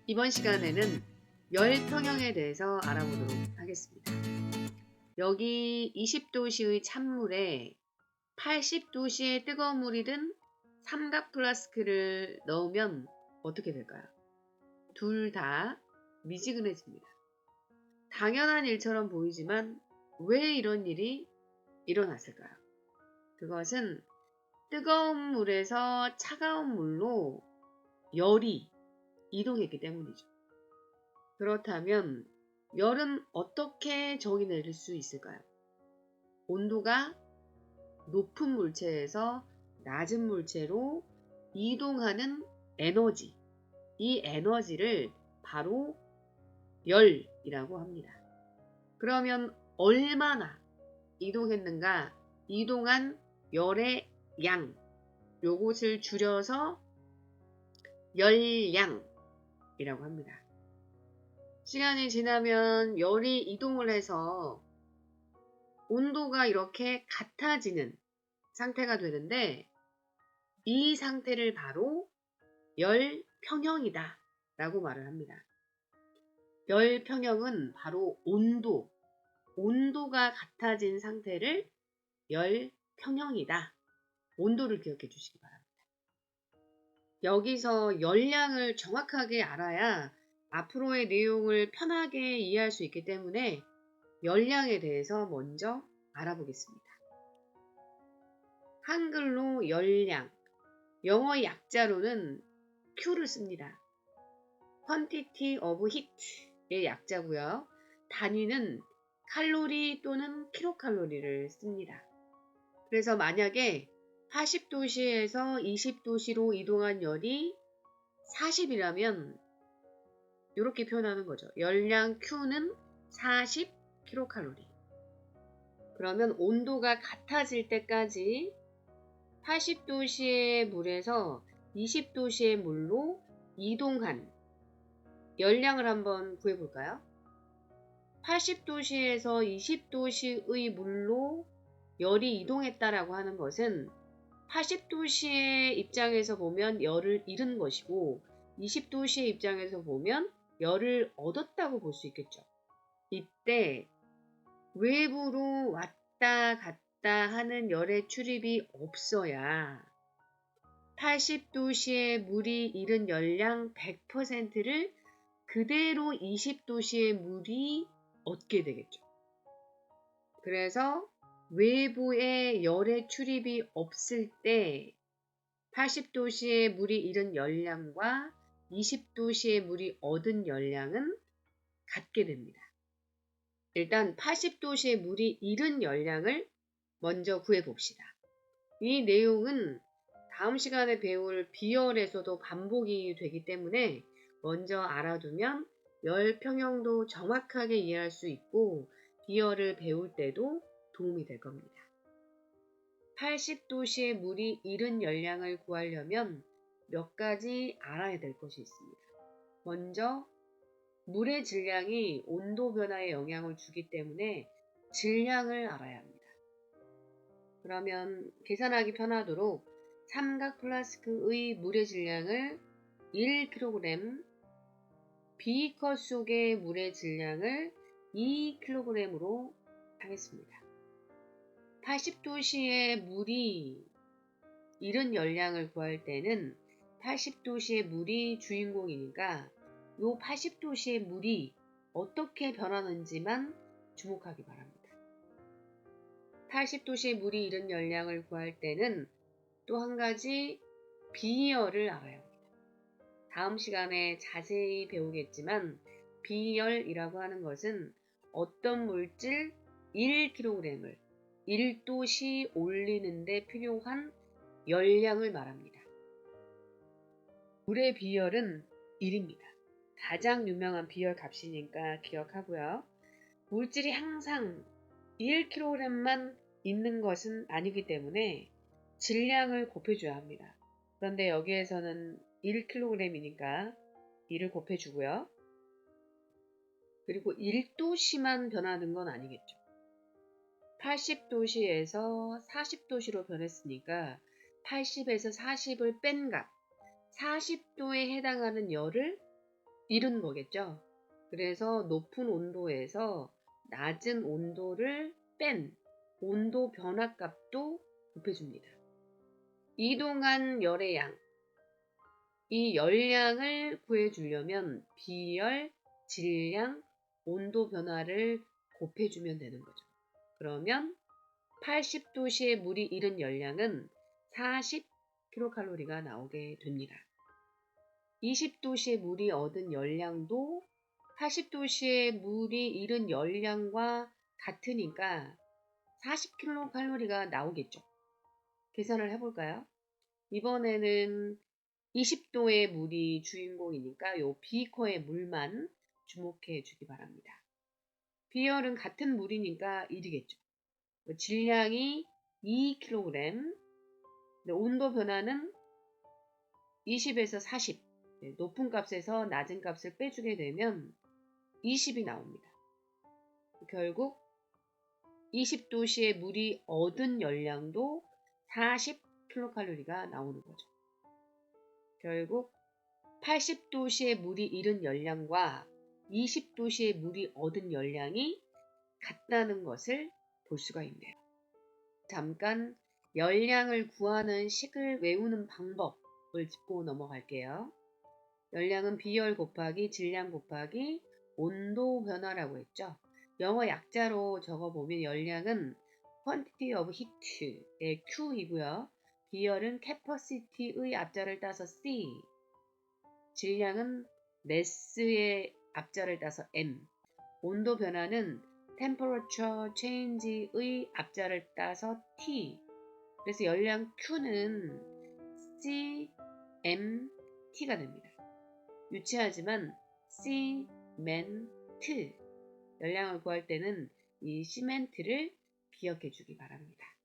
이번 시간에는 열 평형에 대해서 알아보도록 하겠습니다. 여기 20도씨의 찬물에 80도씨의 뜨거운 물이 든 삼각 플라스크를 넣으면 어떻게 될까요? 둘 다 미지근해집니다. 당연한 일처럼 보이지만 왜 이런 일이 일어났을까요? 그것은 뜨거운 물에서 차가운 물로 열이 이동했기 때문이죠. 그렇다면 열은 어떻게 정의 내릴 수 있을까요? 온도가 높은 물체에서 낮은 물체로 이동하는 에너지, 이 에너지를 바로 열이라고 합니다. 그러면 얼마나 이동했는가? 이동한 열의 양, 요것을 줄여서 열량이라고 합니다. 시간이 지나면 열이 이동을 해서 온도가 이렇게 같아지는 상태가 되는데, 이 상태를 바로 열평형이다 라고 말을 합니다. 열평형은 바로 온도가 같아진 상태를 열평형이다. 온도를 기억해 주시기 바랍니다. 여기서 열량을 정확하게 알아야 앞으로의 내용을 편하게 이해할 수 있기 때문에 열량에 대해서 먼저 알아보겠습니다. 한글로 열량, 영어 약자로는 Q를 씁니다. Quantity of Heat의 약자고요. 단위는 칼로리 또는 킬로칼로리를 씁니다. 그래서 만약에 80도씨에서 20도씨로 이동한 열이 40이라면 이렇게 표현하는 거죠. 열량 Q는 40킬로칼로리. 그러면 온도가 같아질 때까지 80도씨의 물에서 20도씨의 물로 이동한 열량을 한번 구해볼까요? 80도씨에서 20도씨의 물로 열이 이동했다라고 하는 것은 80도씨의 입장에서 보면 열을 잃은 것이고 20도씨의 입장에서 보면 열을 얻었다고 볼 수 있겠죠. 이때 외부로 왔다 갔다 하는 열의 출입이 없어야 80도씨의 물이 잃은 열량 100%를 그대로 20도씨의 물이 얻게 되겠죠. 그래서 외부의 열의 출입이 없을 때 80도씨의 물이 잃은 열량과 20도씨의 물이 얻은 열량은 같게 됩니다. 일단 80도씨의 물이 잃은 열량을 먼저 구해봅시다. 이 내용은 다음 시간에 배울 비열에서도 반복이 되기 때문에 먼저 알아두면 열평형도 정확하게 이해할 수 있고 비열을 배울 때도 도움이 될 겁니다. 80도씨의 물이 잃은 열량을 구하려면 몇 가지 알아야 될 것이 있습니다. 먼저 물의 질량이 온도 변화에 영향을 주기 때문에 질량을 알아야 합니다. 그러면 계산하기 편하도록 삼각 플라스크의 물의 질량을 1kg, 비커 속의 물의 질량을 2kg으로 하겠습니다. 80도씨의 물이 잃은 열량을 구할 때는 80도씨의 물이 주인공이니까 이 80도씨의 물이 어떻게 변하는지만 주목하기 바랍니다. 80도씨의 물이 잃은 열량을 구할 때는 또 한 가지 비열을 알아야 합니다. 다음 시간에 자세히 배우겠지만 비열이라고 하는 것은 어떤 물질 1kg을 1도씨 올리는 데 필요한 열량을 말합니다. 물의 비열은 1입니다. 가장 유명한 비열 값이니까 기억하고요. 물질이 항상 1kg만 있는 것은 아니기 때문에 질량을 곱해줘야 합니다. 그런데 여기에서는 1kg이니까 1을 곱해주고요. 그리고 1도씨만 변하는 건 아니겠죠. 80도씨에서 40도씨로 변했으니까 80에서 40을 뺀 값, 40도에 해당하는 열을 잃은 거겠죠. 그래서 높은 온도에서 낮은 온도를 뺀 온도 변화 값도 곱해줍니다. 이동한 열의 양, 이 열량을 구해주려면 비열, 질량, 온도 변화를 곱해주면 되는 거죠. 그러면 80도씨의 물이 잃은 열량은 40kcal가 나오게 됩니다. 20도씨의 물이 얻은 열량도 80도씨의 물이 잃은 열량과 같으니까 40kcal가 나오겠죠. 계산을 해볼까요? 이번에는 20도의 물이 주인공이니까 요 비커의 물만 주목해 주기 바랍니다. 비열은 같은 물이니까 1이겠죠. 질량이 2kg, 온도 변화는 20에서 40, 높은 값에서 낮은 값을 빼주게 되면 20이 나옵니다. 결국 20도씨의 물이 얻은 열량도 40kcal가 나오는 거죠. 결국 80도씨의 물이 잃은 열량과 20도씨의 물이 얻은 열량이 같다는 것을 볼 수가 있네요. 잠깐 열량을 구하는 식을 외우는 방법을 짚고 넘어갈게요. 열량은 비열 곱하기 질량 곱하기 온도 변화라고 했죠. 영어 약자로 적어보면 열량은 quantity of heat의 Q이고요. 비열은 capacity의 앞자를 따서 C, 질량은 mass의 앞자를 따서 M, 온도 변화는 temperature change의 앞자를 따서 T. 그래서 열량 Q는 C, M, T가 됩니다. 유치하지만 시멘트, 열량을 구할 때는 이 시멘트를 기억해 주기 바랍니다.